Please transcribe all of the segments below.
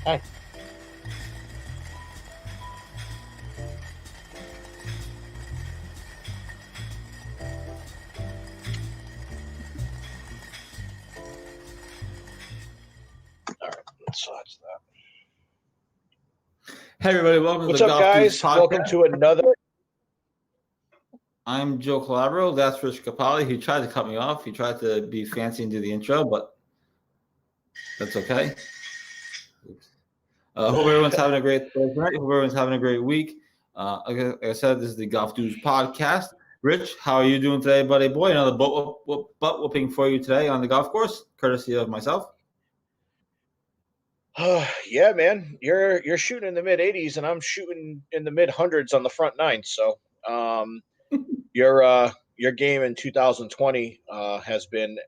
Hi. All right, let's watch that. Hey everybody, welcome What's to the up, Golf Dudes guys? podcast. Welcome to another. I'm Joe Calabro. That's Rich Capali. He tried to cut me off. He tried to be fancy and do the intro, but that's okay. Hope everyone's having a great Thursday night. Hope everyone's having a great week. Like I said, this is the Golf Dudes podcast. Rich, how are you doing today, buddy boy? Another butt whooping for you today on the golf course, courtesy of myself. Yeah, man, you're shooting in the mid 80s, and I'm shooting in the mid hundreds on the front nine. So, your game in 2020 has been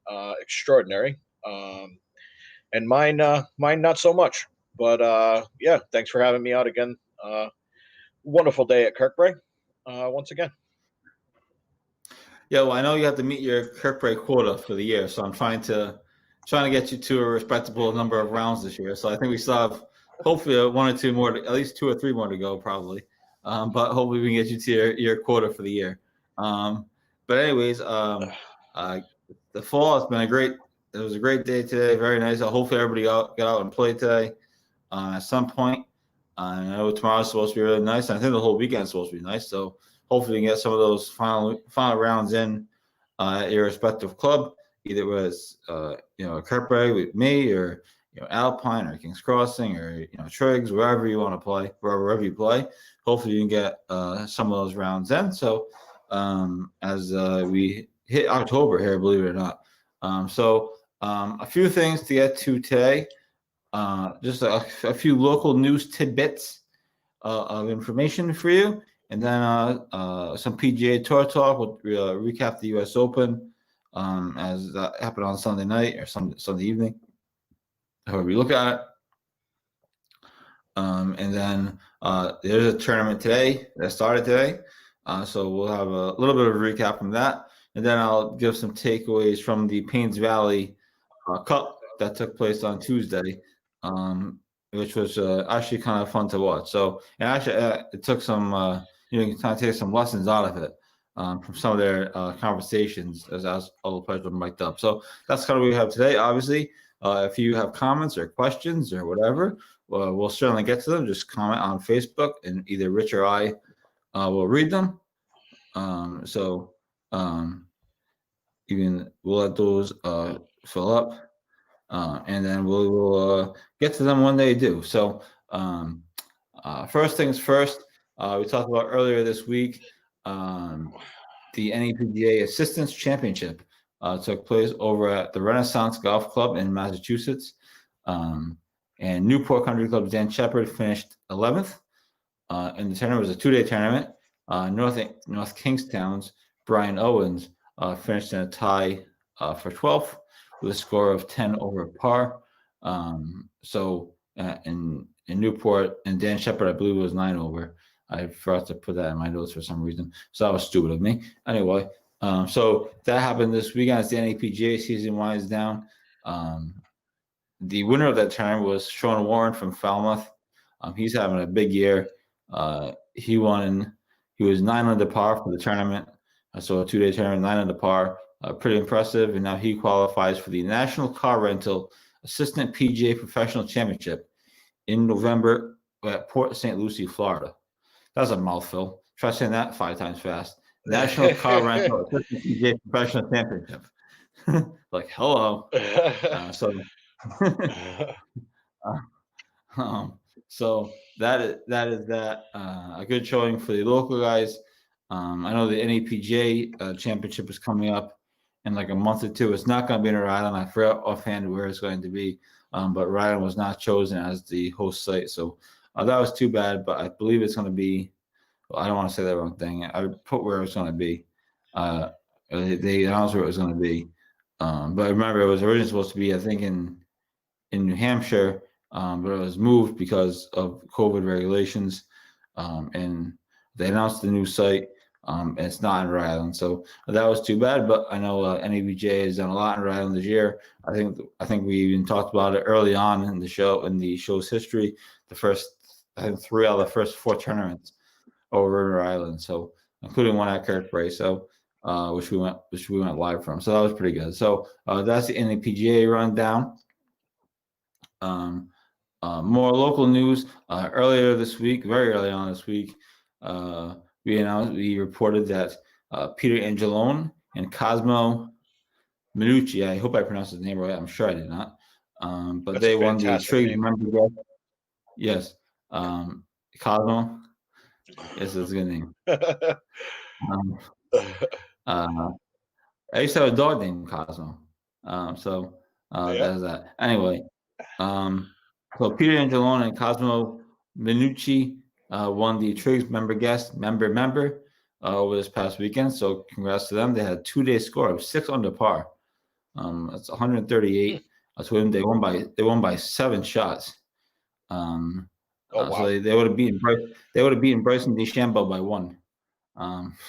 extraordinary, and mine not so much. But yeah, thanks for having me out again. Wonderful day at Kirkbride once again. Yeah, well, I know you have to meet your Kirkbride quota for the year, so I'm trying to get you to a respectable number of rounds this year. So I think we still have hopefully one or two more, at least two or three more to go, probably. But hopefully we can get you to your quota for the year. But anyways, the fall has been it was a great day today. Very nice. Hopefully everybody get out and play today at some point. I know tomorrow's supposed to be really nice. I think the whole weekend is supposed to be nice. So hopefully you can get some of those final rounds in at your respective club, either it was Kirkbride with me, or Alpine, or Kings Crossing, or Triggs, wherever you want to play, wherever you play. Hopefully you can get some of those rounds in. So as we hit October here, believe it or not. A few things to get to today. Just a few local news tidbits of information for you, and then some PGA Tour talk. We'll recap the U.S. Open as that happened on Sunday night or Sunday evening, however you look at it. And then there's a tournament today that started today, so we'll have a little bit of a recap from that, and then I'll give some takeaways from the Paynes Valley Cup that took place on Tuesday, which was actually kind of fun to watch. So, and actually, it took some, you can kind of take some lessons out of it from some of their conversations as all the players were mic'd up. So that's kind of what we have today. Obviously, if you have comments or questions or whatever, we'll certainly get to them. Just comment on Facebook, and either Rich or I will read them. We'll let those fill up. And then we will get to them when they do. So first things first, we talked about earlier this week, the NAPGA Assistance Championship took place over at the Renaissance Golf Club in Massachusetts. And Newport Country Club's Dan Shepard finished 11th. And the tournament was a 2-day tournament. North Kingstown's Brian Owens finished in a tie for 12th with a score of 10 over par. In Newport, and Dan Shepard, I believe it was 9 over. I forgot to put that in my notes for some reason, so that was stupid of me. Anyway, so that happened this weekend as the NAPGA season winds down. The winner of that tournament was Sean Warren from Falmouth. He's having a big year. He was 9 under par for the tournament. So a 2-day tournament, 9 under par. Pretty impressive. And now he qualifies for the National Car Rental Assistant PGA Professional Championship in November at Port St. Lucie, Florida. That's a mouthful. Try saying that 5 times fast. National Car Rental Assistant PGA Professional Championship. Like, hello. So that is that. A good showing for the local guys. I know the NAPGA championship is coming up in like a month or two. It's not going to be in Rhode Island. I forgot offhand where it's going to be, but Rhode Island was not chosen as the host site, so that was too bad. But I believe it's going to be. Well, I don't want to say the wrong thing. I put where it's going to be. They announced where it was going to be, but remember it was originally supposed to be, I think, in New Hampshire, but it was moved because of COVID regulations, and they announced the new site And it's not in Rhode Island, so that was too bad. But I know NABJ has done a lot in Rhode Island this year. I think we even talked about it early on in the show's history. The first, I think, 3 out of the first 4 tournaments over in Rhode Island, so including one at Kirkbride, so which we went live from. So that was pretty good. So that's the NAPGA rundown. More local news. Earlier this week, very early on this week, we reported that Peter Angelone and Cosmo Minucci, I hope I pronounced his name right. I'm sure I did not. But That's they a won the fantastic Triggs name. member guest. Yes. Cosmo. Yes, that's a good name. I used to have a dog named Cosmo. Yeah. That's that. Anyway, so Peter Angelone and Cosmo Minucci won the Triggs member over this past weekend. So congrats to them. They had a 2-day score of 6 under par. That's 138. So they won by 7 shots. Oh, wow. So they would have beaten Bryson DeChambeau by 1.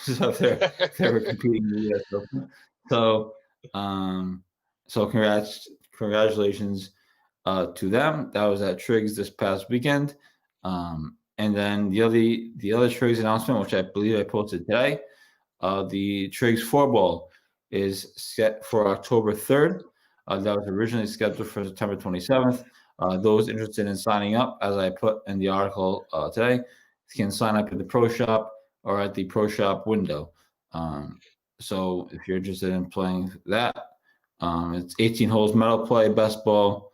So they were competing in the US Open. So congratulations to them. That was at Triggs this past weekend. And then the other Triggs announcement, which I believe I posted today, the Triggs 4-ball is set for October 3rd. That was originally scheduled for September 27th. Those interested in signing up, as I put in the article today, can sign up at the Pro Shop or at the Pro Shop window. So if you're interested in playing that, it's 18 holes, medal play, best ball.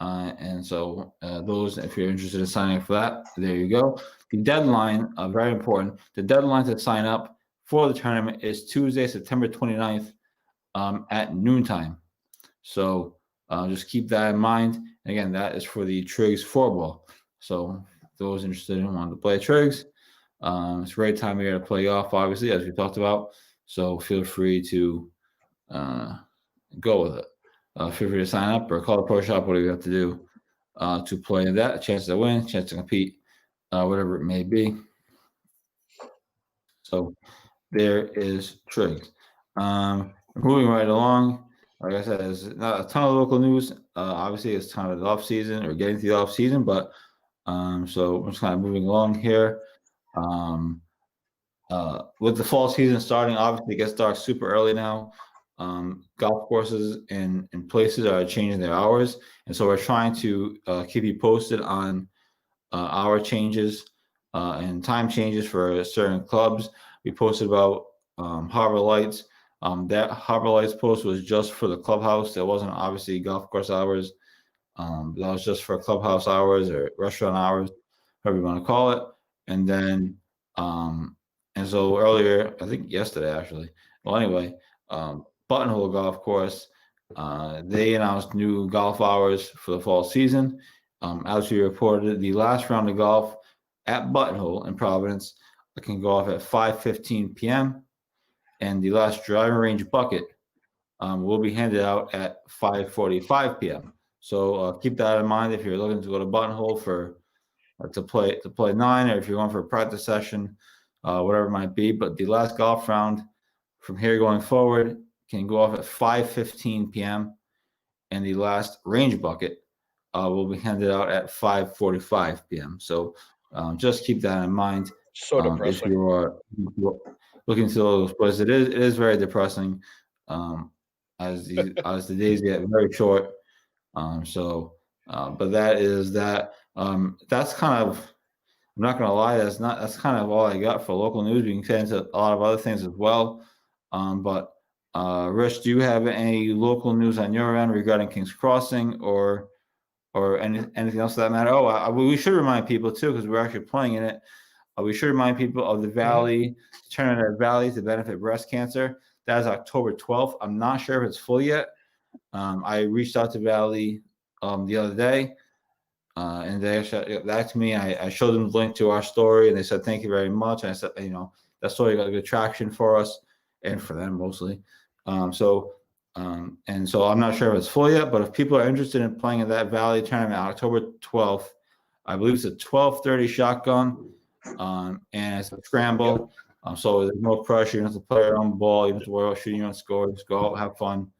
And so those, if you're interested in signing up for that, there you go. The deadline, very important, the deadline to sign up for the tournament is Tuesday, September 29th at noontime. So just keep that in mind. And again, that is for the Triggs 4-ball. So those interested in wanting to play Triggs, it's a great time of year to play golf, obviously, as we talked about. So feel free to go with it. Feel free to sign up or call the Pro Shop, whatever you have to do to play that. A chance to win, a chance to compete, whatever it may be. So there is Triggs. Moving right along, like I said, there's not a ton of local news. Obviously, it's time of the off season or getting to the off season, but so we're just kind of moving along here. With the fall season starting, obviously it gets dark super early now. Golf courses and places are changing their hours, and so we're trying to keep you posted on hour changes and time changes for certain clubs. We posted about Harbor Lights. That Harbor Lights post was just for the clubhouse. It wasn't obviously golf course hours. That was just for clubhouse hours or restaurant hours, however you want to call it. And then, and so earlier, I think yesterday actually. Well, anyway, Buttonhole Golf Course, they announced new golf hours for the fall season. As we reported, the last round of golf at Buttonhole in Providence can go off at 5:15 p.m. and the last driving range bucket will be handed out at 5:45 p.m. So keep that in mind if you're looking to go to Buttonhole for to play 9, or if you're going for a practice session, whatever it might be. But the last golf round from here going forward can go off at 5:15 p.m. and the last range bucket will be handed out at 5:45 p.m. So just keep that in mind. So If depressing. you are looking to those places, it is very depressing as the days get very short. But that is that. That's kind of, I'm not gonna lie, that's kind of all I got for local news. We can get into a lot of other things as well. But Rich, do you have any local news on your end regarding King's Crossing or anything else for that matter? Oh, we should remind people too, because we're actually playing in it. We should remind people of the Valley Tournament at Valley to benefit breast cancer. That is October 12th. I'm not sure if it's full yet. I reached out to Valley the other day, and they actually got back to me. I showed them the link to our story, and they said thank you very much. And I said, that story got good traction for us and for them mostly. And so I'm not sure if it's full yet, but if people are interested in playing in that Valley Tournament October 12th, I believe it's a 12:30 shotgun, and it's a scramble. So there's no pressure. You don't have to play your own ball. You don't have to worry about shooting your own score. Just go out, have fun,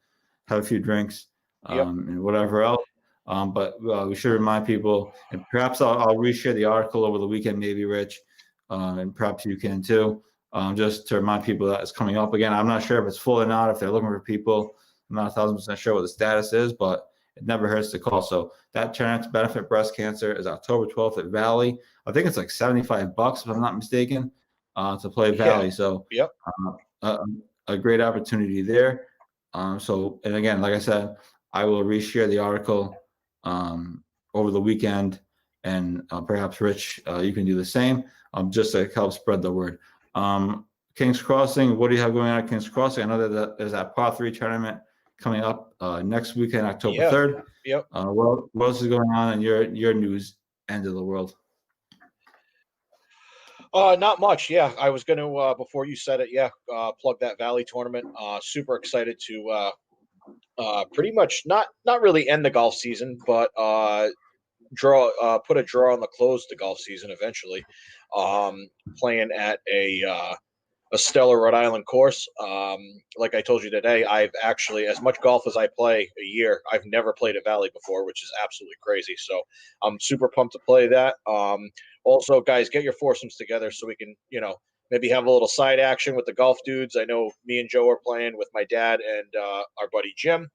have a few drinks, Yep. and whatever else. But we should remind people, and perhaps I'll reshare the article over the weekend, maybe, Rich, and perhaps you can too, just to remind people that it's coming up again. I'm not sure if it's full or not, if they're looking for people. I'm not 1,000% sure what the status is, but it never hurts to call. So that chance to benefit breast cancer is October 12th at Valley. I think it's like $75, if I'm not mistaken, to play Valley. Yeah. So Yep. a great opportunity there. And again, like I said, I will reshare the article over the weekend, and perhaps Rich, you can do the same, just to help spread the word. King's Crossing, what do you have going on at King's Crossing? I know that there's that par 3 tournament coming up next weekend, October 3rd. Yep. What else is going on in your news end of the world? Not much. Yeah, I was going to before you said it. Yeah, plug that Valley tournament. Super excited to pretty much not really end the golf season, but put a draw on the close to golf season eventually. Playing at a stellar Rhode Island course. Like I told you today, I've actually, as much golf as I play a year, I've never played at Valley before, which is absolutely crazy. So I'm super pumped to play that. Also, guys, get your foursomes together so we can, maybe have a little side action with the golf dudes. I know me and Joe are playing with my dad and our buddy Jim.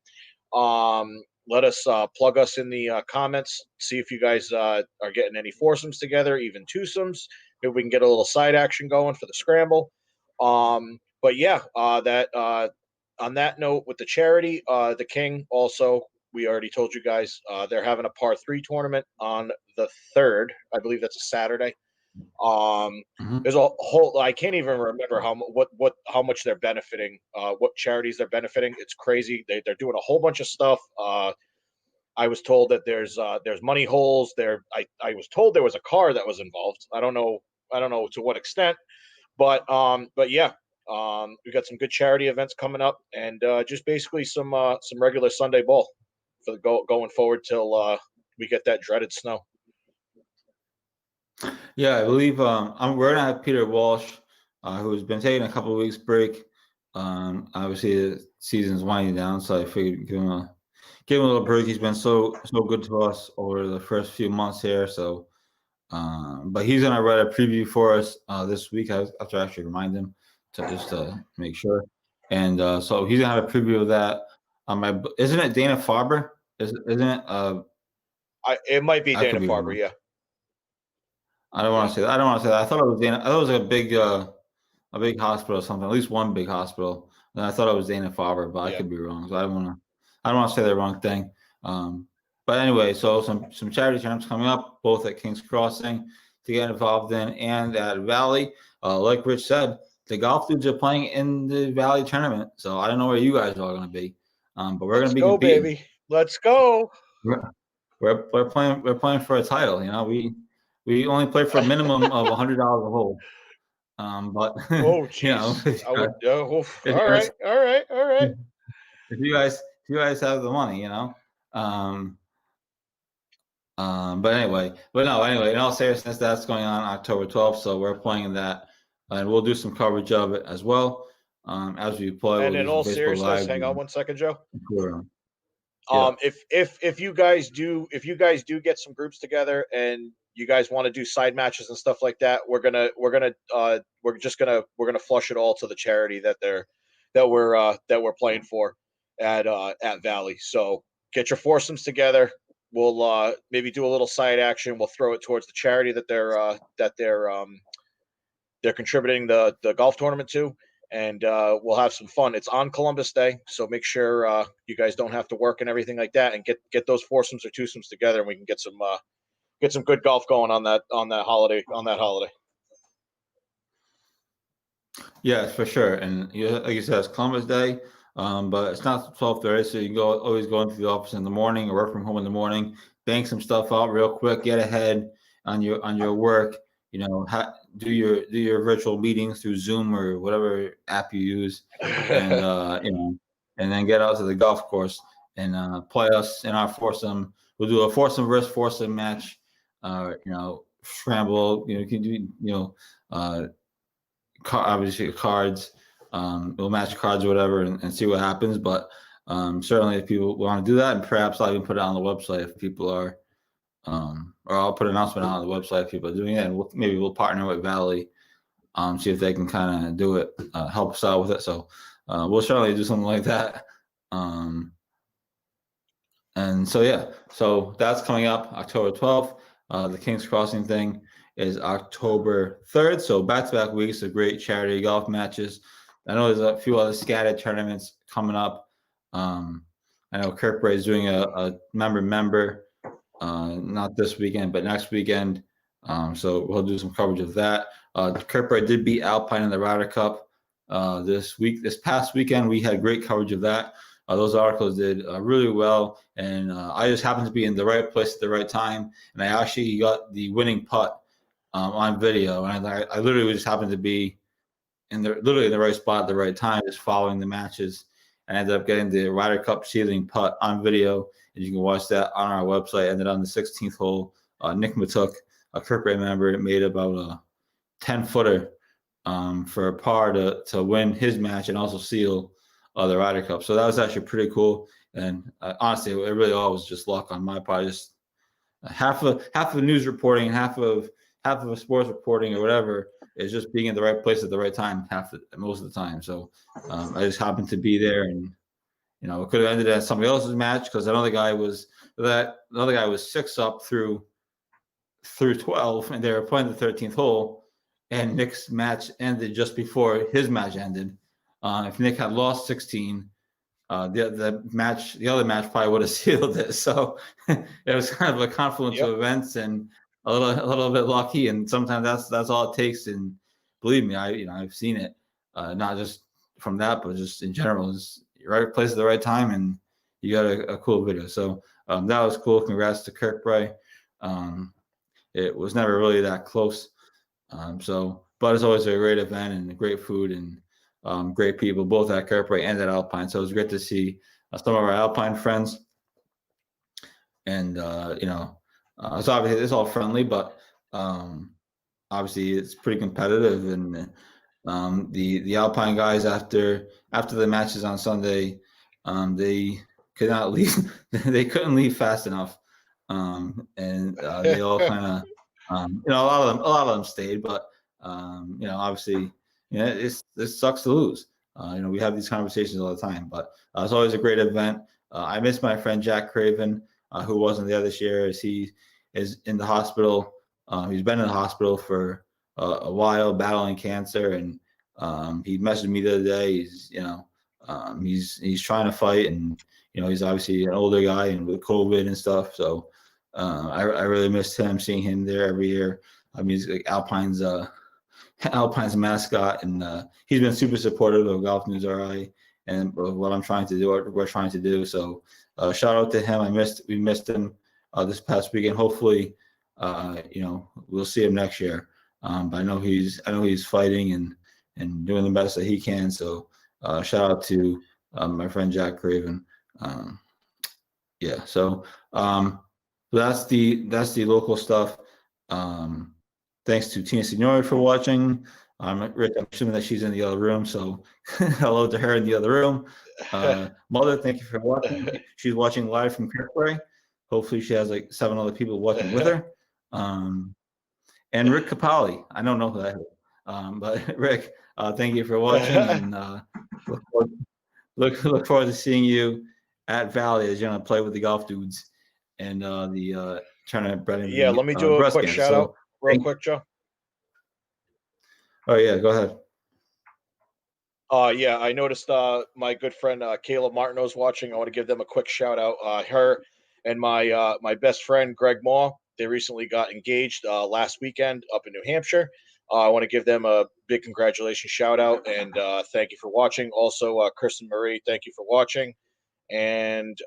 Let us plug us in the comments. See if you guys are getting any foursomes together, even twosomes. Maybe we can get a little side action going for the scramble. But yeah, that on that note, with the charity, the King also, we already told you guys, they're having a par 3 tournament on the 3rd. I believe that's a Saturday. There's a whole, I can't even remember how much they're benefiting, what charities they're benefiting. It's crazy. They're doing a whole bunch of stuff. I was told that there's money holes there. I was told there was a car that was involved. I don't know to what extent, but yeah, we got some good charity events coming up, and just basically some regular Sunday ball for going forward till we get that dreaded snow. Yeah, I believe we're gonna have Peter Walsh, who's been taking a couple of weeks break. Obviously the season's winding down, so I figured give him a little break. He's been so good to us over the first few months here. So, but he's gonna write a preview for us this week. I have to actually remind him to make sure. And so he's gonna have a preview of that. Isn't it Dana Farber? Isn't it? It might be Dana Farber. Wrong. Yeah. I don't want to say that. I thought it was Dana. I thought it was a big hospital or something. At least one big hospital. And I thought it was Dana Farber, but I could be wrong. So I don't want to say the wrong thing. But anyway, so some charity tournaments coming up, both at King's Crossing to get involved in, and at Valley. Like Rich said, the golf dudes are playing in the Valley tournament. So I don't know where you guys are going to be, but we're going to be competing. Baby. Let's go. We're playing for a title. We only play for a minimum of $100 a hole. But oh, jeez. All right. If you guys have the money, but anyway, in all seriousness, that's going on October 12th. So we're playing that, and we'll do some coverage of it as well as we play. And in all seriousness, hang on one second, Joe. Yeah. If you guys do get some groups together and you guys want to do side matches and stuff like that, we're gonna flush it all to the charity that we're playing for at Valley. So get your foursomes together. We'll maybe do a little side action. We'll throw it towards the charity that they're contributing the golf tournament to, and we'll have some fun. It's on Columbus Day, so make sure you guys don't have to work and everything like that, and get those foursomes or twosomes together, and we can get some good golf going on that holiday. Yeah, for sure. And like you said, it's Columbus Day, but it's not 12:30, so you can always go into the office in the morning or work from home in the morning, bang some stuff out real quick, get ahead on your work. Do your virtual meetings through Zoom or whatever app you use, and and then get out to the golf course and play us in our foursome. We'll do a foursome versus foursome match. Scramble. You can do obviously cards. We'll match cards or whatever and see what happens. But certainly, if people want to do that, and perhaps I'll even put it on the website if people are, or I'll put an announcement on the website if people are doing it, and maybe we'll partner with Valley, see if they can kind of do it, help us out with it. So we'll certainly do something like that. And so yeah, so that's coming up October 12th. The King's Crossing thing is October 3rd. So back-to-back weeks of great charity golf matches. I know there's a few other scattered tournaments coming up. I know Kirkbray's doing a member, not this weekend, but next weekend. So we'll do some coverage of that. Kirkbray did beat Alpine in the Ryder Cup this past weekend. We had great coverage of that. Those articles did really well, and I just happened to be in the right place at the right time, and I actually got the winning putt on video, and I literally just happened to be literally in the right spot at the right time, just following the matches, and I ended up getting the Ryder Cup sealing putt on video, and you can watch that on our website. And then on the 16th hole, Nick Matuk, a Kirkbray member, made about a 10-footer for a par to win his match and also seal the Ryder Cup. So that was actually pretty cool. And honestly, it really all was just luck on my part. Just half of news reporting, half of sports reporting or whatever is just being in the right place at the right time most of the time. So I just happened to be there, and it could have ended at somebody else's match because another guy was 6 up through 12, and they were playing the 13th hole, and Nick's match ended just before his match ended. If Nick had lost 16, the other match probably would have sealed it. So it was kind of a confluence of events and a little bit lucky. And sometimes that's all it takes. And believe me, I've seen it, not just from that, but just in general. Just right place at the right time, and you got a cool video. So that was cool. Congrats to Kirkbray. It was never really that close. But it's always a great event and great food and great people, both at Kirkbray and at Alpine. So it was great to see some of our Alpine friends. And, it's obviously it's all friendly, but obviously it's pretty competitive. And the Alpine guys, after the matches on Sunday, they could not leave. They couldn't leave fast enough. And they all kind of, a lot of them stayed, but obviously, it sucks to lose. We have these conversations all the time, but it's always a great event. I miss my friend Jack Craven, who wasn't there this year, as he is in the hospital. He's been in the hospital for a while, battling cancer, and he messaged me the other day. He's trying to fight, and he's obviously an older guy and with COVID and stuff. So I really missed him, seeing him there every year. I mean, he's like Alpine's mascot, and he's been super supportive of Golf News RI and what we're trying to do. So shout out to him. We missed him this past weekend. Hopefully, we'll see him next year. But I know he's fighting and doing the best that he can. So shout out to my friend Jack Craven. So that's the local stuff. Thanks to Tina Signori for watching. Rick, I'm assuming that she's in the other room, so hello to her in the other room. Mother, thank you for watching. She's watching live from Kirkbray. Hopefully she has like 7 other people watching with her. And Rick Capali, I don't know who that is. But Rick, thank you for watching, and look forward to seeing you at Valley as you're gonna play with the golf dudes and the tournament. Yeah, let me do a quick shout out real quick, Joe. Oh yeah, go ahead. Yeah, I noticed my good friend Kayla Martineau's watching. I want to give them a quick shout out. Her and my best friend Greg Maw, they recently got engaged last weekend up in New Hampshire. I want to give them a big congratulations shout out, and thank you for watching. Also, Kristen Marie, thank you for watching. And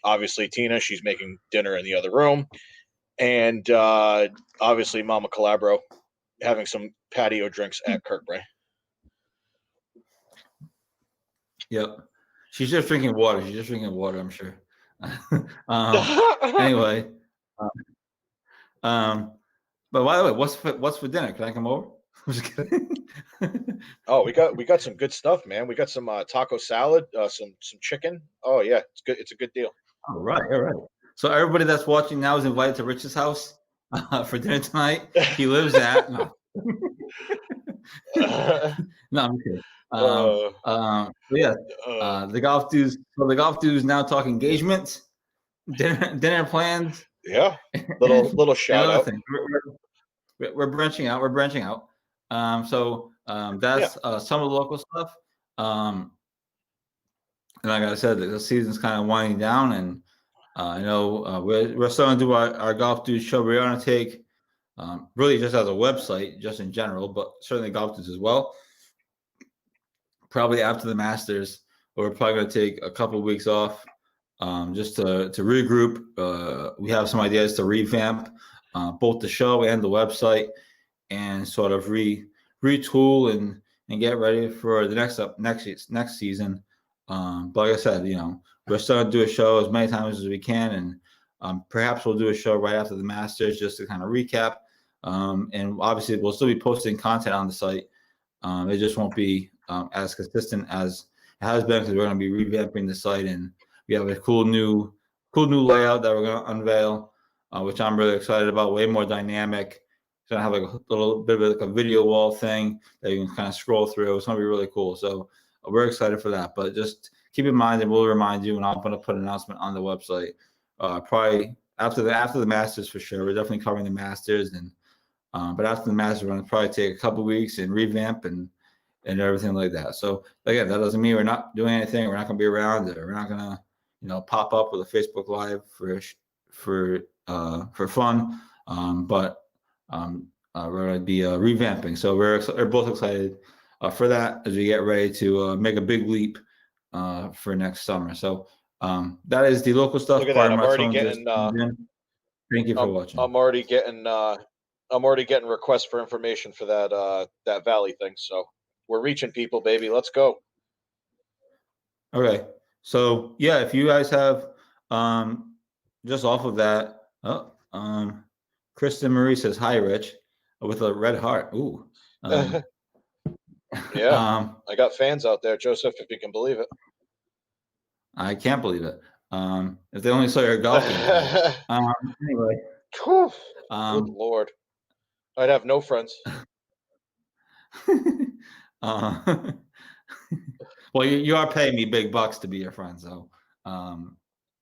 obviously Tina, she's making dinner in the other room. And obviously Mama Calabro having some patio drinks at Kirkbray. Yep. She's just drinking water. I'm sure. Anyway. But by the way, what's for dinner? Can I come over? I'm just kidding. Oh, we got some good stuff, man. We got some taco salad, some chicken. Oh yeah, it's good. It's a good deal. All right, all right. So everybody that's watching now is invited to Rich's house for dinner tonight. He lives at no, no, I'm kidding. uh, But yeah, uh, the golf dudes. So the golf dudes now talk engagements, dinner plans, yeah, and little shout other out. things. We're branching out. We're branching out. Yeah, That's some of the local stuff. And like I said, the season's kind of winding down, and I know we're starting to do our golf dudes show. We're going to take really just as a website, just in general, but certainly golf dudes as well. Probably after the Masters, we're probably going to take a couple of weeks off just to regroup. We have some ideas to revamp both the show and the website, and sort of retool and get ready for the next season. But like I said, we're starting to do a show as many times as we can, and perhaps we'll do a show right after the Masters just to kind of recap. And obviously, we'll still be posting content on the site. It just won't be as consistent as it has been because we're going to be revamping the site, and we have a cool new layout that we're going to unveil, which I'm really excited about. Way more dynamic. It's going to have like a little bit of like a video wall thing that you can kind of scroll through. It's going to be really cool. So we're excited for that. But just keep in mind, and we'll remind you, and I'm going to put an announcement on the website probably after the Masters for sure. We're definitely covering the Masters, and but after the Masters, we're going to probably take a couple weeks and revamp and everything like that. So again, that doesn't mean we're not doing anything. We're not going to be around. We're not going to pop up with a Facebook Live for fun. But we're going to be revamping. So we're both excited for that as we get ready to make a big leap for next summer. So that is the local stuff. look at that. I'm already getting. Thank you for watching. I'm already getting. I'm already getting requests for information for that Valley thing. So we're reaching people, baby. Let's go. Okay. So yeah, if you guys have just off of that, Kristen Marie says hi, Rich, with a red heart. Ooh. Yeah, I got fans out there, Joseph, if you can believe it. I can't believe it. If they only saw your golf game. Anyway. Good Lord. I'd have no friends. Well, you are paying me big bucks to be your friend, so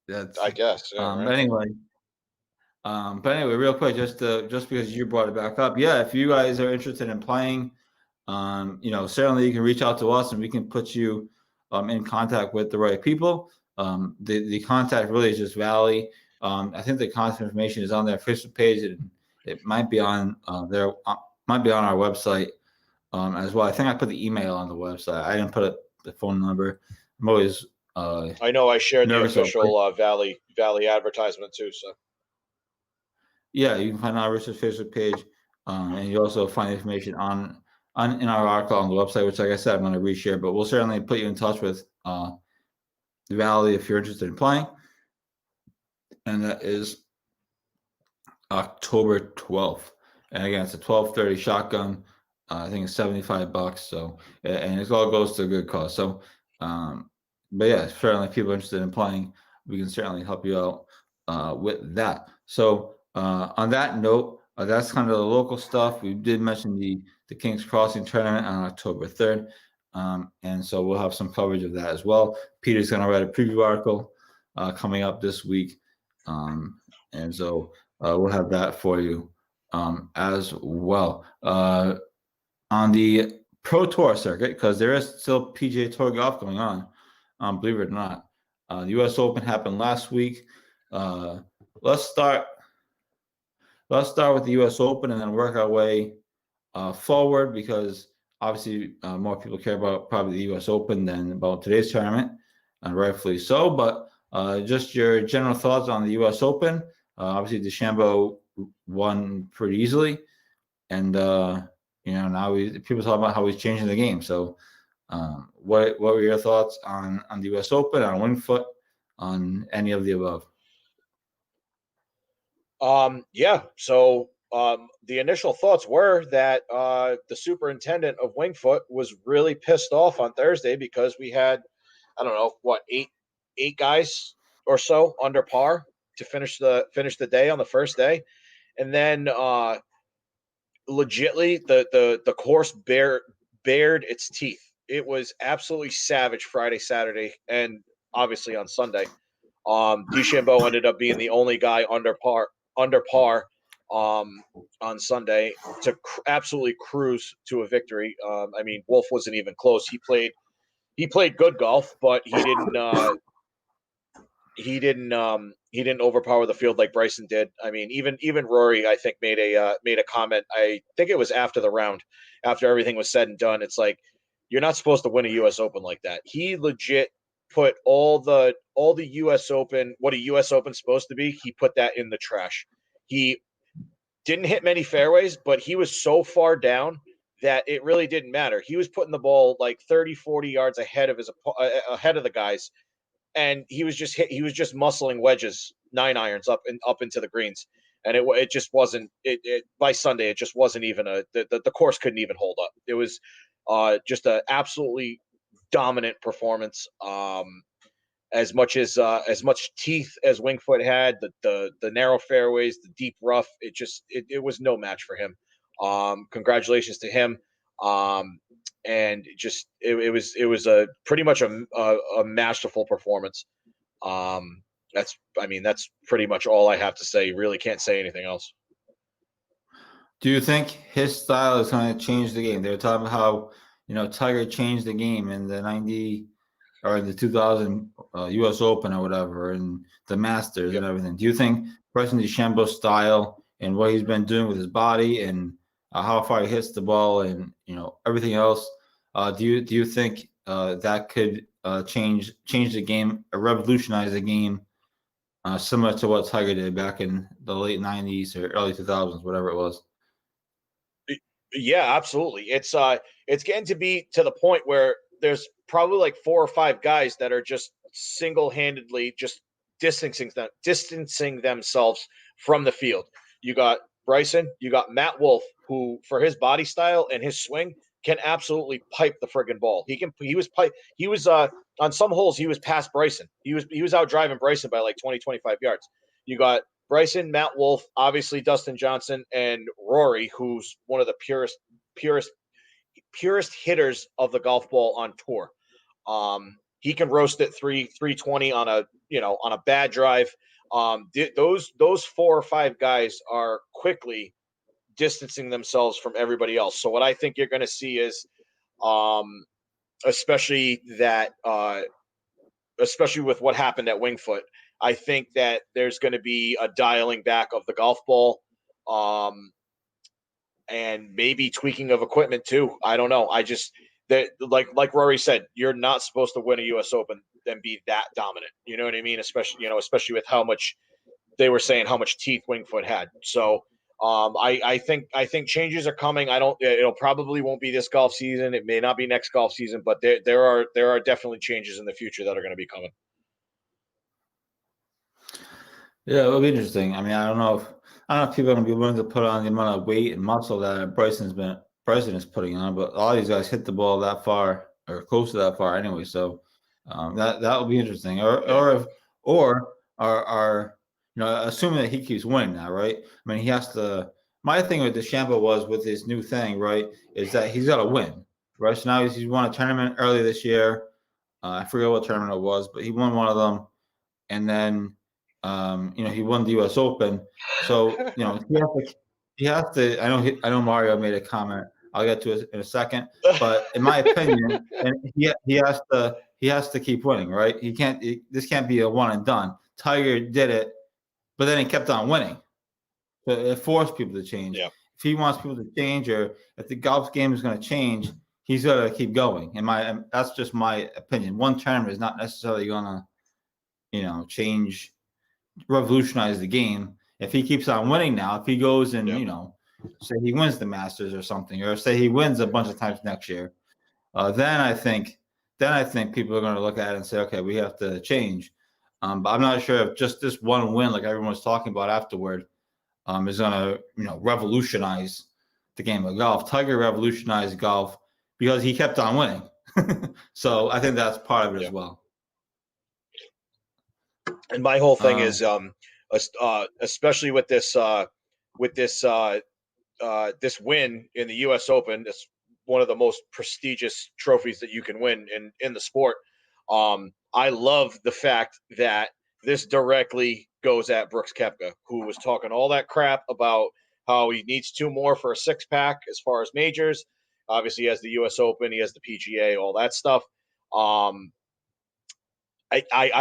that's. I guess. Yeah, right. But anyway, real quick, just because you brought it back up, yeah. If you guys are interested in playing, certainly you can reach out to us and we can put you in contact with the right people. The contact really is just Valley. I think the contact information is on their Facebook page. It might be on might be on our website as well. I think I put the email on the website. I didn't put the phone number. I'm always. I know I shared the official Valley advertisement too. So. Yeah, you can find our Rich's Facebook page, and you also find information in our article on the website, which, like I said, I'm going to reshare. But we'll certainly put you in touch with the Valley if you're interested in playing, and that is October 12th. And again, it's a 12:30 shotgun. I think it's $75. So, and it all goes to a good cause. So, but yeah, certainly if people are interested in playing, we can certainly help you out with that. So, on that note, that's kind of the local stuff. We did mention the King's Crossing tournament on October 3rd. And so we'll have some coverage of that as well. Peter's going to write a preview article coming up this week. And so we'll have that for you as well. On the Pro Tour circuit, because there is still PGA Tour golf going on, believe it or not. The U.S. Open happened last week. Let's start with the U.S. Open and then work our way forward, because obviously more people care about probably the U.S. Open than about today's tournament, and rightfully so. But just your general thoughts on the U.S. Open. Obviously, DeChambeau won pretty easily, and now people talk about how he's changing the game. So, what were your thoughts on the U.S. Open, on Winged Foot, on any of the above? Yeah. So the initial thoughts were that the superintendent of Wingfoot was really pissed off on Thursday because we had, I don't know, what, eight guys or so under par to finish the day on the first day, and then legitly the course bared its teeth. It was absolutely savage Friday, Saturday, and obviously on Sunday. DeChambeau ended up being the only guy under par on Sunday to absolutely cruise to a victory. I mean, Wolff wasn't even close. He played good golf, but he didn't overpower the field like Bryson did. I mean, even Rory, I think, made a comment. I think it was after the round, after everything was said and done. It's like, you're not supposed to win a U.S. Open like that. He legit put all the U.S. Open, what a U.S. Open's supposed to be, he put that in the trash. He didn't hit many fairways, but he was so far down that it really didn't matter. He was putting the ball like 30, 40 yards ahead of the guys, and he was just muscling wedges, 9-irons up into the greens, and it just wasn't it by Sunday. It just wasn't even the course couldn't even hold up. It was just an absolutely dominant performance. As much teeth as Wingfoot had, the narrow fairways, the deep rough, it was no match for him. Congratulations to him. And it was a pretty much a masterful performance. That's pretty much all I have to say. Really can't say anything else. Do you think his style is going to change the game? They were talking about how, Tiger changed the game in the 90 or the 2000 U.S. Open or whatever, and the Masters and everything. Do you think Bryson DeChambeau's style and what he's been doing with his body and how far he hits the ball and everything else, do you think that could change the game or revolutionize the game, similar to what Tiger did back in the late 90s or early 2000s, whatever it was? Yeah, absolutely. It's getting to be to the point where there's probably like 4 or 5 guys that are just single-handedly just distancing themselves from the field. You got Bryson, you got Matt Wolff, who for his body style and his swing can absolutely pipe the friggin' ball. He was on some holes he was past Bryson. He was out driving Bryson by like 20, 25 yards. You got Bryson, Matt Wolff, obviously Dustin Johnson, and Rory, who's one of the purest hitters of the golf ball on tour. He can roast it 320 on a bad drive. Those 4 or 5 guys are quickly distancing themselves from everybody else. So what I think you're going to see is, especially with what happened at Wingfoot, I think that there's going to be a dialing back of the golf ball, and maybe tweaking of equipment too. I don't know. I just like Rory said, you're not supposed to win a U.S. Open and be that dominant. You know what I mean? Especially with how much they were saying how much teeth Wingfoot had. So I think changes are coming. It'll probably won't be this golf season. It may not be next golf season, but there are definitely changes in the future that are going to be coming. Yeah, it'll be interesting. I mean, I don't know if people are going to be willing to put on the amount of weight and muscle that Bryson is putting on, but a lot of these guys hit the ball that far or close to that far anyway. So that will be interesting. Or are assuming that he keeps winning now, right? I mean, he has to. My thing with DeChambeau was with his new thing, right, is that he's got to win, right? So now he's won a tournament earlier this year. I forget what tournament it was, but he won one of them, and then he won the U.S. Open. So he has to. I know Mario made a comment. I'll get to it in a second, but in my opinion, and he has to keep winning, right? This can't be a one and done. Tiger did it, but then he kept on winning. So it forced people to change. Yeah. If he wants people to change, or if the golf game is going to change, he's got to keep going. That's just my opinion. One tournament is not necessarily going to, change, revolutionize the game. If he keeps on winning now, if he goes and say he wins the Masters or something, or say he wins a bunch of times next year, then I think people are going to look at it and say, okay, we have to change. But I'm not sure if just this one win, like everyone was talking about afterward, is going to revolutionize the game of golf. Tiger revolutionized golf because he kept on winning. So I think that's part of it as well. And my whole thing is, especially with this this win in the U.S. Open, it's one of the most prestigious trophies that you can win in the sport. I love the fact that this directly goes at Brooks Koepka, who was talking all that crap about how he needs 2 more for a 6-pack as far as majors. Obviously, he has the U.S. Open, he has the PGA, all that stuff. I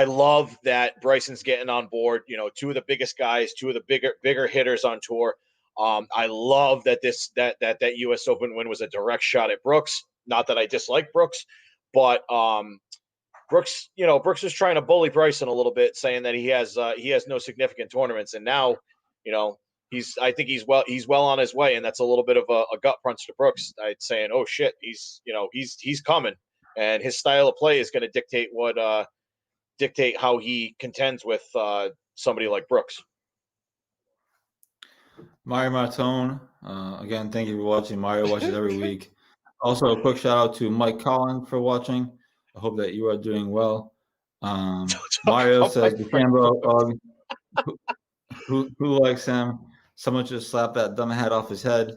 love that Bryson's getting on board. 2 of the biggest guys, 2 of the bigger hitters on tour. I love that that U.S. Open win was a direct shot at Brooks. Not that I dislike Brooks, but Brooks is trying to bully Bryson a little bit, saying that he has no significant tournaments, and now, I think he's well on his way, and that's a little bit of a gut punch to Brooks. I'd saying, oh shit, he's coming, and his style of play is going to dictate how he contends with somebody like Brooks. Mario Martone, again, thank you for watching. Mario watches every week. Also, a quick shout out to Mike Collin for watching. I hope that you are doing well. Mario says, DeChambeau, who likes him? Someone just slapped that dumb head off his head.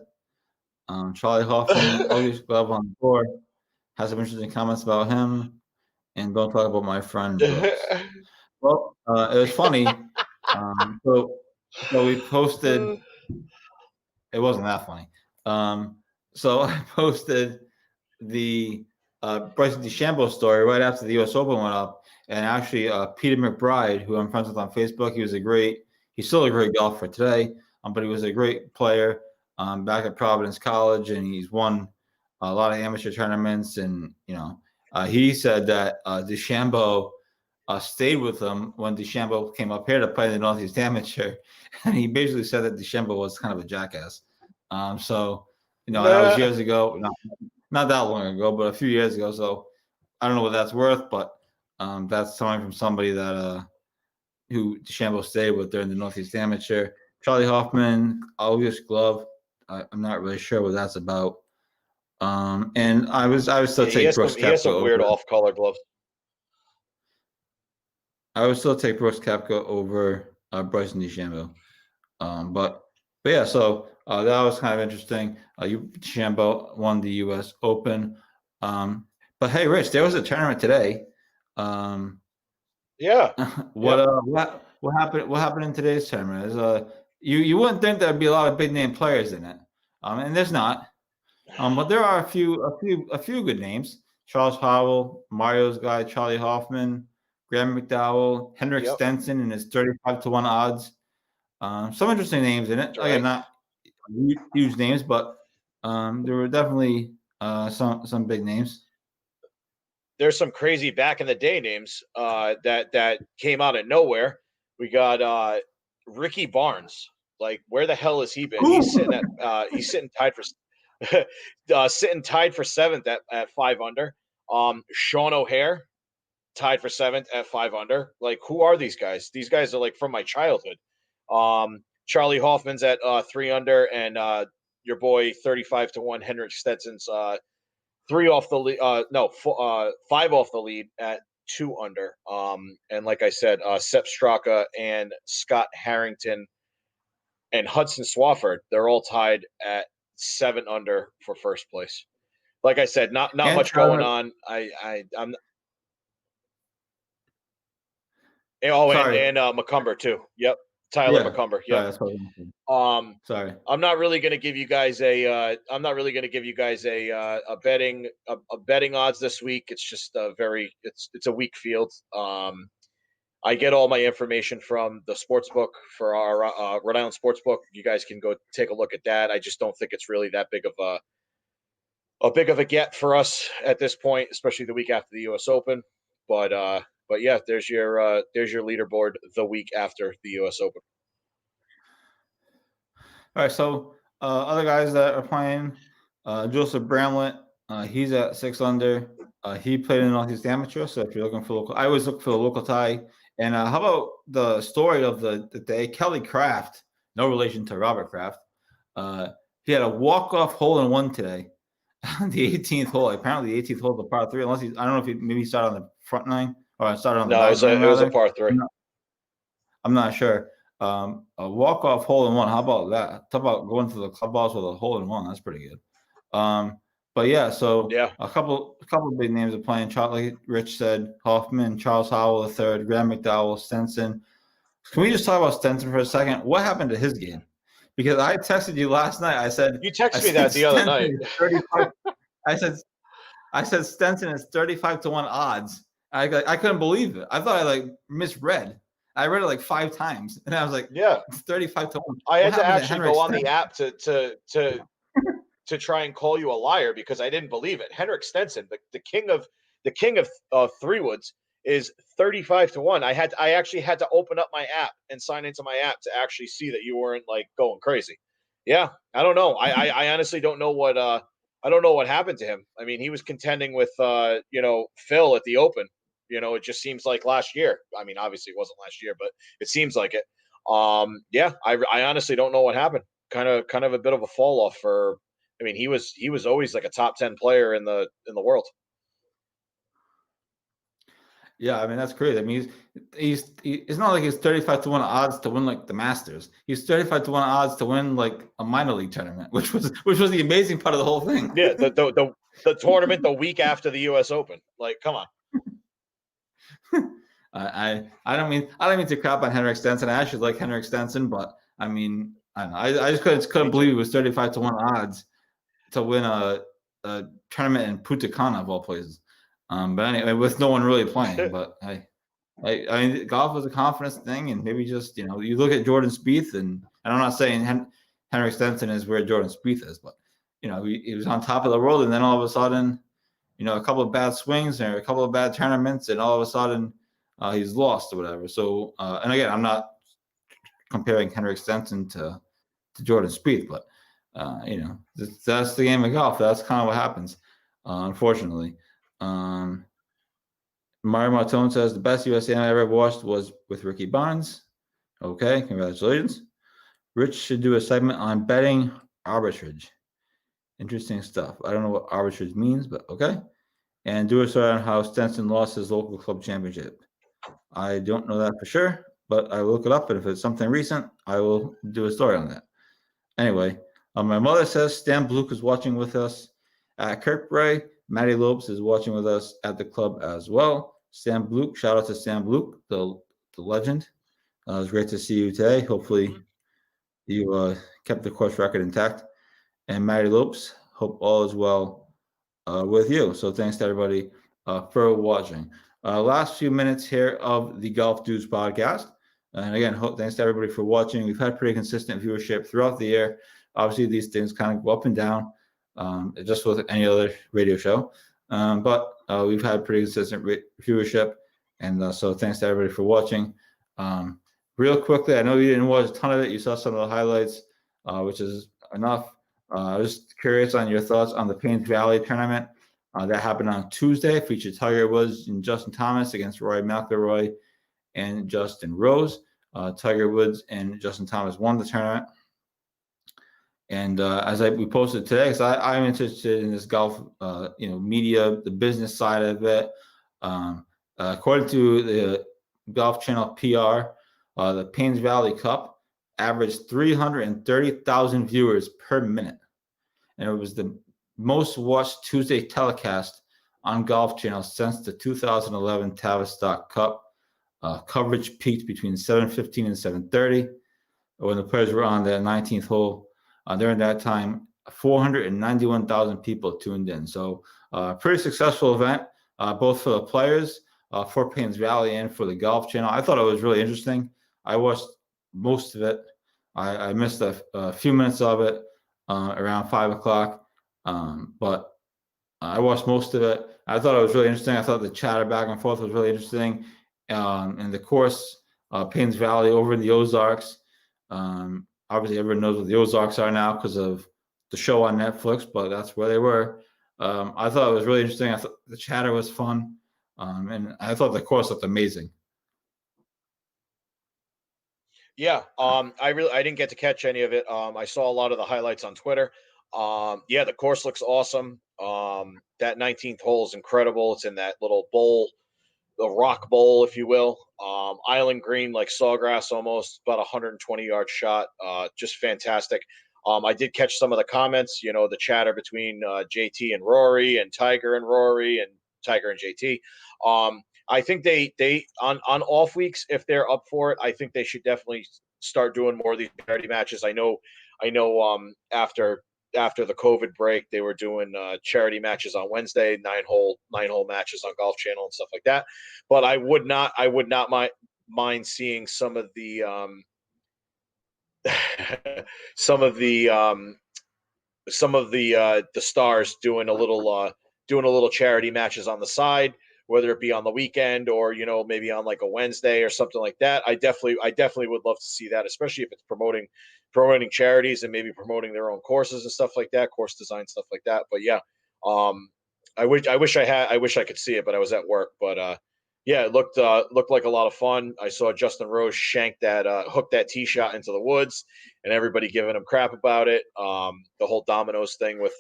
Charlie Hoffman, always glove on the board, has some interesting comments about him. And don't talk about my friend Brooks. Well, it was funny. So we posted. It wasn't that funny. So I posted the Bryson DeChambeau story right after the U.S. Open went up, and actually Peter McBride, who I'm friends with on Facebook, he's still a great golfer today, but he was a great player back at Providence College, and he's won a lot of amateur tournaments, and he said that DeChambeau stayed with him when DeChambeau came up here to play the Northeast Amateur, and he basically said that DeChambeau was kind of a jackass. So that was years ago, not that long ago, but a few years ago. So I don't know what that's worth, but that's coming from somebody that who DeChambeau stayed with during the Northeast Amateur. Charlie Hoffman, August Glove. I'm not really sure what that's about. And I would still take Brooks Koepka. He has some weird off-color gloves. I would still take Brooks Koepka over Bryson DeChambeau. But yeah, so that was kind of interesting. DeChambeau won the U.S. Open. But hey, Rich, there was a tournament today. Yeah. What happened? What happened in today's tournament? You wouldn't think there'd be a lot of big name players in it, and there's not. But there are a few good names: Charles Howell, Mario's guy, Charlie Hoffman, Graham McDowell, Henrik Stenson in his 35-1 odds. Some interesting names in it. Again, not huge names, but there were definitely some big names. There's some crazy back in the day names that came out of nowhere. We got Ricky Barnes. Like, where the hell has he been? Ooh. He's sitting tied for 7th at 5 under. Sean O'Haire tied for 7th at 5 under. Like, who are these guys? These guys are like from my childhood. Charlie Hoffman's at 3 under, and your boy 35-1 Henrik Stenson's 5 off the lead at 2 under. And like I said, Sepp Straka and Scott Harrington and Hudson Swafford, they're all tied at 7 under for first place. Like I said, not much going on. I'm. And McCumber too. Yep. Tyler McCumber. Yeah. Sorry. I'm not really going to give you guys a betting odds this week. It's just it's a weak field. I get all my information from the sportsbook for our Rhode Island Sportsbook. You guys can go take a look at that. I just don't think it's really that big of a get for us at this point, especially the week after the U.S. Open. But yeah, there's your leaderboard the week after the U.S. Open. All right, so other guys that are playing, Joseph Bramlett, he's at 6 under. He played in the Northeast Amateur, so if you're looking for local, I always look for the local tie. And how about the story of the day? Kelly Craft no relation to Robert Kraft. He had a walk-off hole-in-one today on the 18th hole. Apparently, the 18th hole is a par 3, unless I don't know if he maybe started on the front nine or started on the No, back nine, it was a rather. par 3. I'm not sure. A walk-off hole-in-one. How about that? Talk about going to the clubhouse with a hole-in-one. That's pretty good. But yeah, so Yeah. a couple of big names are playing. Like Rich said, Hoffman, Charles Howell III, Graham McDowell, Stenson. Can we just talk about Stenson for a second? What happened to his game? Because I texted you last night. I said You texted me that the other night. 35. I said Stenson is 35 to 1 odds. I couldn't believe it. I thought I like misread. I read it like 5 times, and I was like, Yeah, it's 35 to 1. I had to happened actually Henrik go on the Stenson? app to try and call you a liar because I didn't believe it. Henrik Stenson, the king of three woods, is 35 to 1. I actually had to open up my app and sign into my app to actually see that you weren't like going crazy. Yeah, I don't know. I honestly don't know what I don't know what happened to him. I mean, he was contending with Phil at the Open. It just seems like last year. I mean, obviously it wasn't last year, but it seems like it. Yeah, I honestly don't know what happened. Kind of a bit of a fall off for. I mean, he was always like a top 10 player in the world. Yeah, I mean that's crazy. I mean, it's not like he's 35 to 1 odds to win like the Masters. He's 35 to 1 odds to win like a minor league tournament, which was the amazing part of the whole thing. Yeah, the tournament the week after the U.S. Open. Like, come on. I don't mean to crap on Henrik Stenson. I actually like Henrik Stenson, but I mean I don't know. I just couldn't believe it was 35 to 1 odds to win a tournament in Punta Cana of all places. But anyway, with no one really playing. But I mean, golf is a confidence thing, and maybe just you look at Jordan Spieth, and I'm not saying Henrik Stenson is where Jordan Spieth is, but he was on top of the world, and then all of a sudden, a couple of bad swings or a couple of bad tournaments, and all of a sudden he's lost or whatever. So, and again, I'm not comparing Henrik Stenson to Jordan Spieth, but that's the game of golf. That's kind of what happens, unfortunately. Mario Martone says the best USA I ever watched was with Ricky Barnes. Okay, congratulations. Rich should do a segment on betting arbitrage. Interesting stuff. I don't know what arbitrage means, but okay. And do a story on how Stenson lost his local club championship. I don't know that for sure, but I will look it up. And if it's something recent, I will do a story on that. Anyway, my mother says Stan Bluke is watching with us at Kirkbride. Matty Lopes is watching with us at the club as well. Stan Bluke, shout out to Stan Bluke, the legend. It was great to see you today. Hopefully you kept the course record intact. And Matty Lopes, hope all is well with you. So thanks to everybody for watching. Last few minutes here of the Golf Dudes podcast. And again, thanks to everybody for watching. We've had pretty consistent viewership throughout the year. Obviously, these things kind of go up and down, just with any other radio show. But we've had pretty consistent viewership. And so thanks to everybody for watching. Real quickly, I know you didn't watch a ton of it. You saw some of the highlights, which is enough. I was curious on your thoughts on the Paynes Valley tournament that happened on Tuesday. Featured Tiger Woods and Justin Thomas against Rory McIlroy and Justin Rose. Tiger Woods and Justin Thomas won the tournament. And as we posted today, because I'm interested in this golf, media, the business side of it. According to the Golf Channel PR, the Paynes Valley Cup averaged 330,000 viewers per minute. And it was the most watched Tuesday telecast on Golf Channel since the 2011 Tavistock Cup. Coverage peaked between 7:15 and 7:30 when the players were on the 19th hole. During that time, 491,000 people tuned in. So pretty successful event, both for the players, for Paynes Valley, and for the Golf Channel. I thought it was really interesting. I watched most of it. I missed a few minutes of it around 5 o'clock, but I watched most of it. I thought it was really interesting. I thought the chatter back and forth was really interesting. And the course, Paynes Valley over in the Ozarks. Obviously, everyone knows what the Ozarks are now because of the show on Netflix, but that's where they were. I thought it was really interesting. I thought the chatter was fun. And I thought the course looked amazing. Yeah, I didn't get to catch any of it. I saw a lot of the highlights on Twitter. Yeah, the course looks awesome. That 19th hole is incredible. It's in that little bowl, the rock bowl, if you will. Island green, like sawgrass almost, about 120-yard shot. Just fantastic. I did catch some of the comments, the chatter between JT and Rory and Tiger and Rory and Tiger and JT. I think they on off weeks, if they're up for it, I think they should definitely start doing more of these charity matches. I know after the COVID break, they were doing charity matches on Wednesday, nine hole matches on Golf Channel and stuff like that. But I would not mind seeing some of the some of the stars doing a little charity matches on the side, whether it be on the weekend or maybe on like a Wednesday or something like that. I definitely would love to see that, especially if it's promoting charities and maybe promoting their own courses and stuff like that, course design stuff like that. But yeah, um, I wish I could see it, but I was at work. But yeah, it looked like a lot of fun. I saw Justin Rose hook that tee shot into the woods, and everybody giving him crap about it. The whole dominoes thing with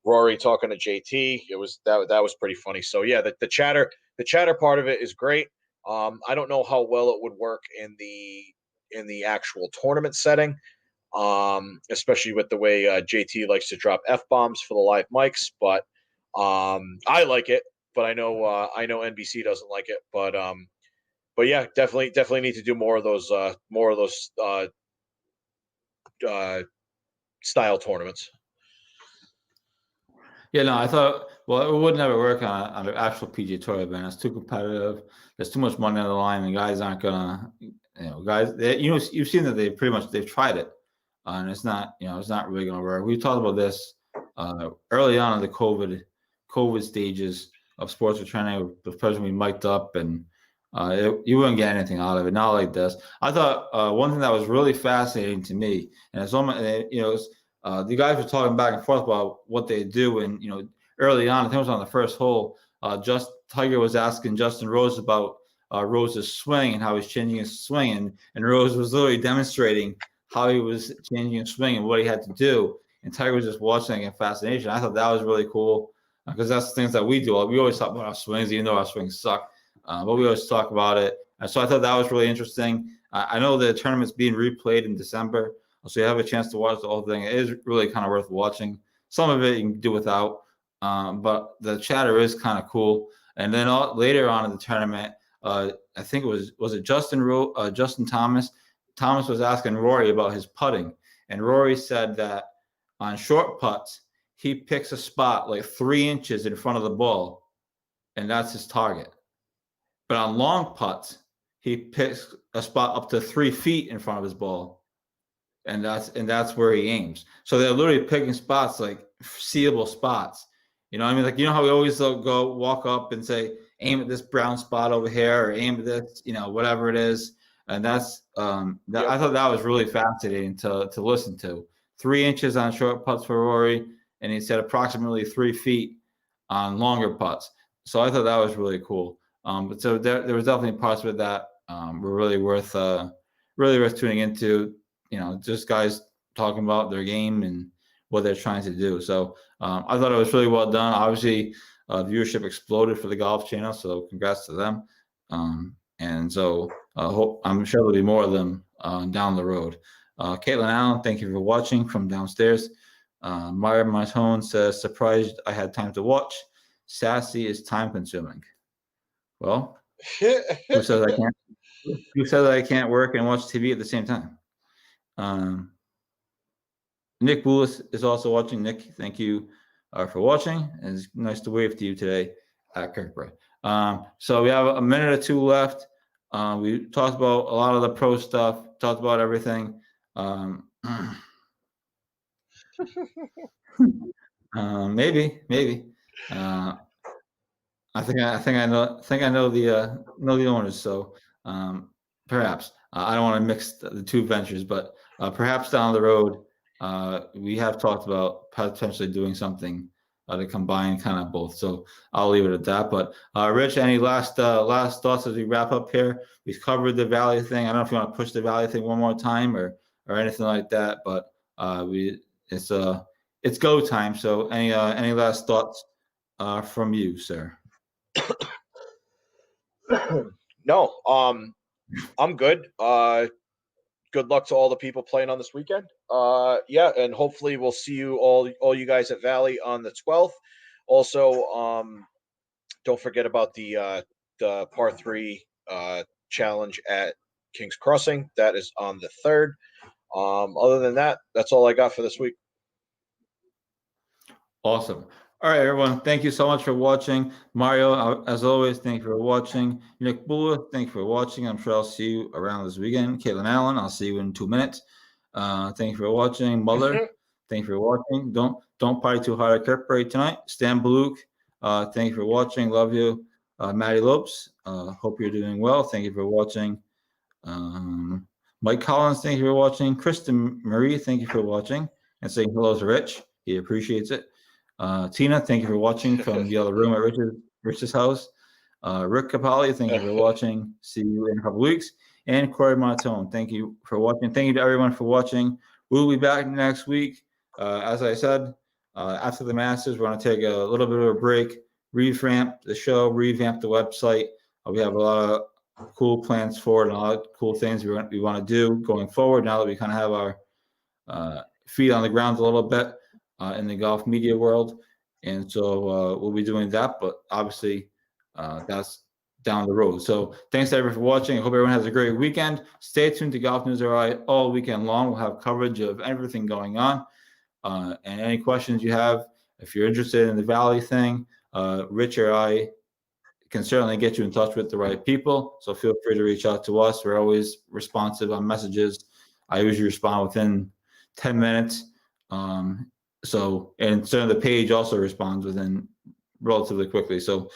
Rory talking to JT, that was pretty funny. So yeah, the chatter part of it is great. I don't know how well it would work in the actual tournament setting, especially with the way JT likes to drop f bombs for the live mics. But I like it, but I know NBC doesn't like it. But yeah, definitely need to do more of those uh, style tournaments. Yeah, no, I thought, well, it would never work on an actual PGA Tour event. It's too competitive. There's too much money on the line, and guys aren't gonna, guys. You've seen that they've tried it, and it's not really gonna work. We talked about this early on in the COVID stages of sports. We're trying to the president we mic'd up, and you wouldn't get anything out of it. Not like this. I thought one thing that was really fascinating to me, and it's almost, the guys were talking back and forth about what they do, and early on, I think it was on the first hole, just Tiger was asking Justin Rose about Rose's swing and how he's changing his swing, and Rose was literally demonstrating how he was changing his swing and what he had to do, and Tiger was just watching in fascination. I thought that was really cool because that's the things that we do. We always talk about our swings, even though our swings suck, but we always talk about it. And so I thought that was really interesting. I know the tournament's being replayed in December. So you have a chance to watch the whole thing. It is really kind of worth watching. Some of it you can do without, but the chatter is kind of cool. And then later on in the tournament, I think was it Justin Thomas? Thomas was asking Rory about his putting, and Rory said that on short putts he picks a spot like 3 inches in front of the ball, and that's his target. But on long putts, he picks a spot up to 3 feet in front of his ball, and that's where he aims. So they're literally picking spots like seeable spots. You know what I mean? Like, how we always go walk up and say, aim at this brown spot over here, or aim at this, whatever it is. And that's I thought that was really fascinating to listen to. 3 inches on short putts for Rory, and he said approximately 3 feet on longer putts. So I thought that was really cool. But so there was definitely parts of it that were really worth tuning into. Just guys talking about their game and what they're trying to do. So I thought it was really well done. Obviously, viewership exploded for the Golf Channel, so congrats to them. And so I'm sure there'll be more of them down the road. Caitlin Allen, thank you for watching from downstairs. Myra Martone says, surprised I had time to watch. Sassy is time consuming. Well, who says I can't? Who says I can't work and watch TV at the same time? Nick Boulis is also watching. Nick, thank you for watching. It's nice to wave to you today at Kirkbride. So we have a minute or two left. We talked about a lot of the pro stuff, talked about everything. Maybe. I think I know the owners. So perhaps I don't want to mix the two ventures, but perhaps down the road we have talked about potentially doing something to combine kind of both. So I'll leave it at that. But Rich, any last thoughts as we wrap up here? We've covered the Valley thing. I don't know if you want to push the Valley thing one more time or anything like that, but it's go time. So any last thoughts from you, sir? No, I'm good. Good luck to all the people playing on this weekend. Yeah, and hopefully we'll see you all you guys at Valley on the 12th. Also, don't forget about the par 3 challenge at King's Crossing. That is on the 3rd. Other than that, that's all I got for this week. Awesome. All right, everyone. Thank you so much for watching. Mario, as always, thank you for watching. Nick Bula, thank you for watching. I'm sure I'll see you around this weekend. Caitlin Allen, I'll see you in 2 minutes. Thank you for watching. Muller, thank you for watching. Don't party too hard at Kirkbury tonight. Stan Baluk, thank you for watching. Love you. Maddie Lopes, hope you're doing well. Thank you for watching. Mike Collins, thank you for watching. Kristen Marie, thank you for watching and saying hello to Rich. He appreciates it. Tina, thank you for watching from the other room at Rich's house. Rick Capali, thank you for watching. See you in a couple weeks. And Corey Monotone, thank you for watching. Thank you to everyone for watching. We'll be back next week. As I said, after the Masters, we're going to take a little bit of a break, revamp the show, revamp the website. We have a lot of cool plans for it and a lot of cool things we want to do going forward now that we kind of have our feet on the ground a little bit. In the golf media world. And so we'll be doing that, but obviously that's down the road. So thanks everyone for watching. I hope everyone has a great weekend. Stay tuned to Golf News RI all weekend long. We'll have coverage of everything going on. And any questions you have, if you're interested in the Valley thing, Rich or I can certainly get you in touch with the right people. So feel free to reach out to us. We're always responsive on messages. I usually respond within 10 minutes. And certainly the page also responds within relatively quickly. So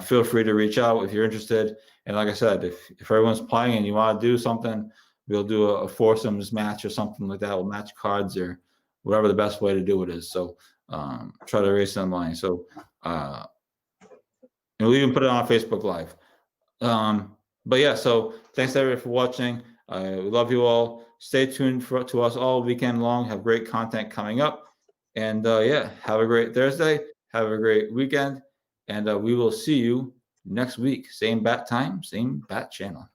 feel free to reach out if you're interested. And like I said, if everyone's playing and you want to do something, we'll do a foursomes match or something like that. We'll match cards or whatever the best way to do it is. So try to race online. So and we'll even put it on Facebook Live. But yeah, so thanks everybody for watching. We love you all. Stay tuned to us all weekend long. Have great content coming up. And yeah, have a great Thursday. Have a great weekend. And we will see you next week. Same bat time, same bat channel.